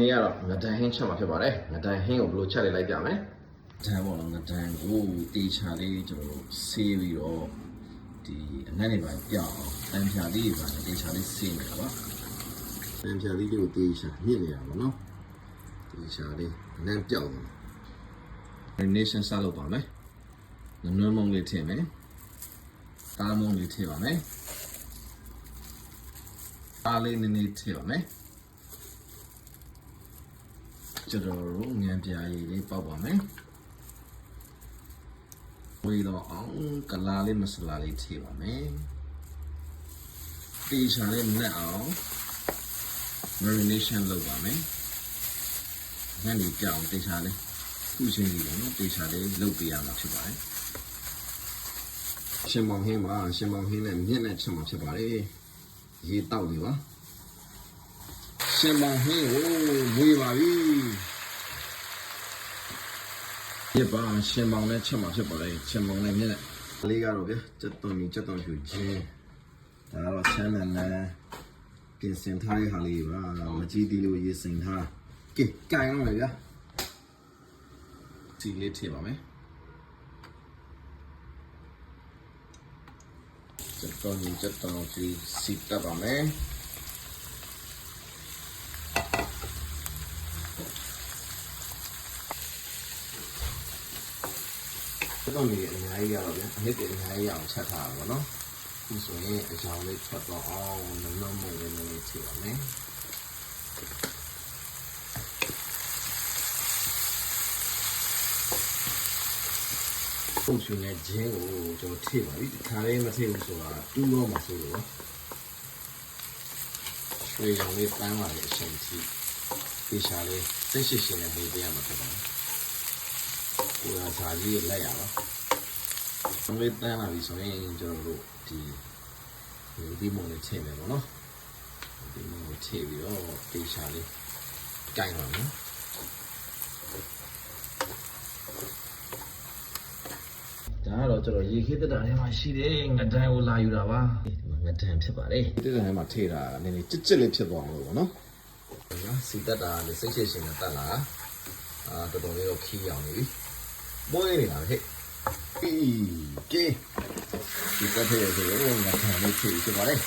နေ့ကတော့ငဒန်ဟင်းချက်မှာဖြစ်ပါတယ်ငဒန်ဟင်းကိုဘယ်လိုချက်လိုက်ပြမယ်ဒန်ပေါ့နော်ငဒန်ကိုတေချာလေးကျွန်တော်ဆေးပြီးတော့ဒီအနက်နေပါပြောင်းတန်ဖြာလေးပါတေချာလေးဆေးနေတာပါတန်ဖြာလေးကိုတေချာညှစ်နေတာပေါ့နော်တေချာလေးအနက်ပြောင်းတယ် marination စလုပ်ပါမယ်နွမ်းမုံလေးထည့်မယ်ကားမုံလေးထည့်ပါမယ်အားလေးနည်းနည်းထည့်ပါမယ်ကျွန်တော်တို့ငန်းပြားရည်လေးပေါက်ပါမယ်ဝေးတော့အောင်ကလာလေးမဆလာလေးထည့်ပါမယ်တေချာလေးနဲ့အောင် marination လုပ်ပါမယ်ငန်းလေးကြောင်တေချာလေးခုချင်းလေးပေါ့နော်တေချာလေးလုပ်ပြရမှာဖြစ်ပါတယ်ရှင်မောင်ဟင်းပါရှင်မောင်ဟင်းနဲ့မြင့်နဲ့ချက်မှာဖြစ်ပါတယ်ရေတောက်လေးပါရှင်မောင်ဟင်းကိုမွေးပါပြီဒီပါရှင်မောင်နဲ့ချက်မှာဖြစ်ပါတယ်ရှင်မောင်နဲ့မြင့်နဲ့လေးကတော့ဗျစက်သွန်ဖြူချင်းဒါကတော့ဆမ်းနန်းပြင်ဆင်ထားတဲ့ဟာလေးပါမကြီးသေးလို့ရေစိမ်ထားကဲကြိုင်အောင်လေဗျစီလေးထည့်ပါမယ်စက်သွန်ဖြူစီတက်ပါမယ်တော့နေအများကြီးရတော့ဗျာအနည်းအများကြီးအောင်ချက်ထားတာပေါ့နော်ဒီဆိုရင်အကြောင်းလေးထွက်တော့အောင်လုံးမုံလေးလေးထည့်ပါမယ်ပုံစံနဲ့ဂျင်းကိုကျွန်တော်ထည့်ပါပြီဒီခါလေးမထည့်ဘူးဆိုတာတူးတော့မှဆိုလို့ရွှေရောင်လေးပန်းလာတဲ့အချိန်ထိဒီရှာလေးသိရှိရှင်နဲ့နေပြရမှာဖြစ်ပါတယ်ကိုယ်ကစားကြီးလိုက်ရပါဘယ်တန်းလာပြီဆိုရင်ကျွန်တော်တို့ဒီမုံလေးထည့်မယ်ပေါ့နော်ဒီမုံလေးထည့်ပြီးတော့တေချာလေးကြိုင်ပါမယ်ဒါကတော့ကျွန်တော်ရေခေးတက်တာထဲမှာရှိတယ်ငဒန်ကိုလာယူတာပါဒီမှာငဒန်ဖြစ်ပါတယ်တက်တဲ့ထဲမှာထည့်တာနည်းနည်းကြစ်လေးဖြစ်သွားအောင်လို့ပေါ့နော်စီတက်တာလေစိတ်ရှိရှင်နဲ့တက်လာတော်တော်လေးတော့ခီးအောင်နေပြီမွေးနေတာဟဲ့အေးကဲဒီတက်ထဲဆိုတော့ငါခံလို့ဖြစ်ဖြစ်ပါလေဒ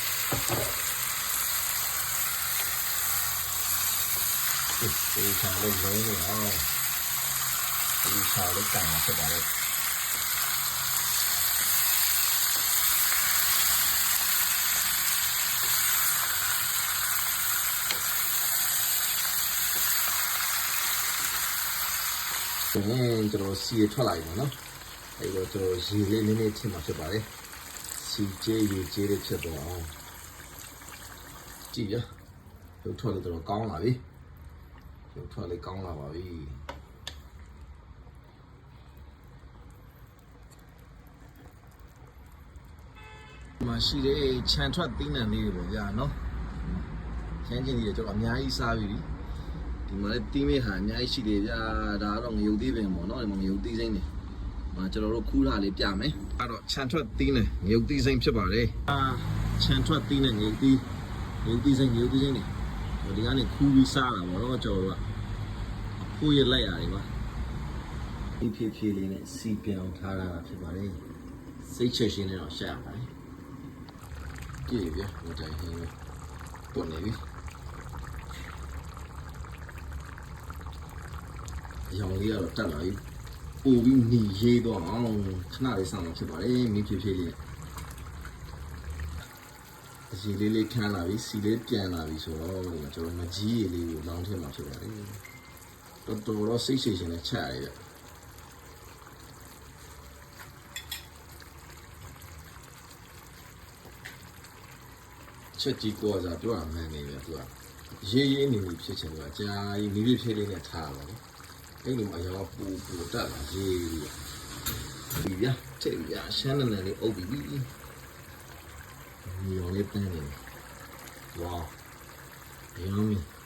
ီချာလေးလုံးနေအောင်ဒီချာလေးကန်မှာဖြစ်ပါလေဒီကျွန်တော်စီထွက်လာပြီပေါ့နော်အဲ့တော့ကျွန်တော်ရေလေးနည်းနည်းထည့်မှာဖြစ်ပါတယ်စီကျေးရေကျေးလေးဖြစ်တော့အောင်ကြည့်ရရုပ်ထွက်လေးတော့ကောင်းလာပြီရုပ်ထွက်လေးကောင်းလာပါပြီမရှိတဲ့ခြံထွက်သီးနှံလေးတွေပေါ့ဗျာနော်ချမ်းချင်းကြီးကျွန်တော်အများကြီးစားပြီဒီမှာလည်းတီးမဲ့ဟာအများကြီးရှိတယ်ဗျာဒါကတော့ငရုတ်သီးပင်ပေါ့နော်ဒီမှာငရုတ်သီးစိမ့်နေကျွန်တော်တို့ခူးထားလေးပြမယ်အဲ့တော့ခြံထွက်သီးနဲ့ငရုတ်သီးစိမ့်ဖြစ်ပါတယ်ခြံထွက်သီးနဲ့ငရုတ်သီးစိမ့်နေဒီကနေခူးပြီးစားတာပေါ့နော်ကျွန်တော်တို့ကခိုးရလိုက်ရတယ်ပါဒီဖြည်းဖြည်းလေးနဲ့စီပြောင်းထားတာဖြစ်ပါတယ်စိတ်ချက်ရှင်းနေတော့ရှာရပါတယ်ကြည့်ဗျာဟိုတိုင်ဟင်းပွနေပြီရောင်လေးကတော့တက်လာပြီပို့ပြီးညီရေးတော့အောင်ခဏလေးဆောင်ဖြစ်ပါတယ်မိဖြည်းဖြည်းလေးအစီလေးခန်းလာပြီစီလေးပြန်လာပြီဆိုတော့ကျွန်တော်မကြီးရည်လေးကိုလောင်းထည့်မှာဖြစ်ပါတယ်တော်တော်စိတ်ရှိရှင်နဲ့ချက်ရတယ်ချက်ကြီးကိုစားပြောရမှန်းနေပြီသူကရေးနေပြီဖြစ်ချင်တော့အကြာကြီးမိဖြည်းလေးနဲ့ထားပါတော့အဲ့လိုအရောပူတက်လာရေးဒီဗျာတဲ့ဗျာရှမ်းနန်းလေးအုပ်ပြီးပြီညော်လေးပန်းနေဝါဒီလိုမျိုး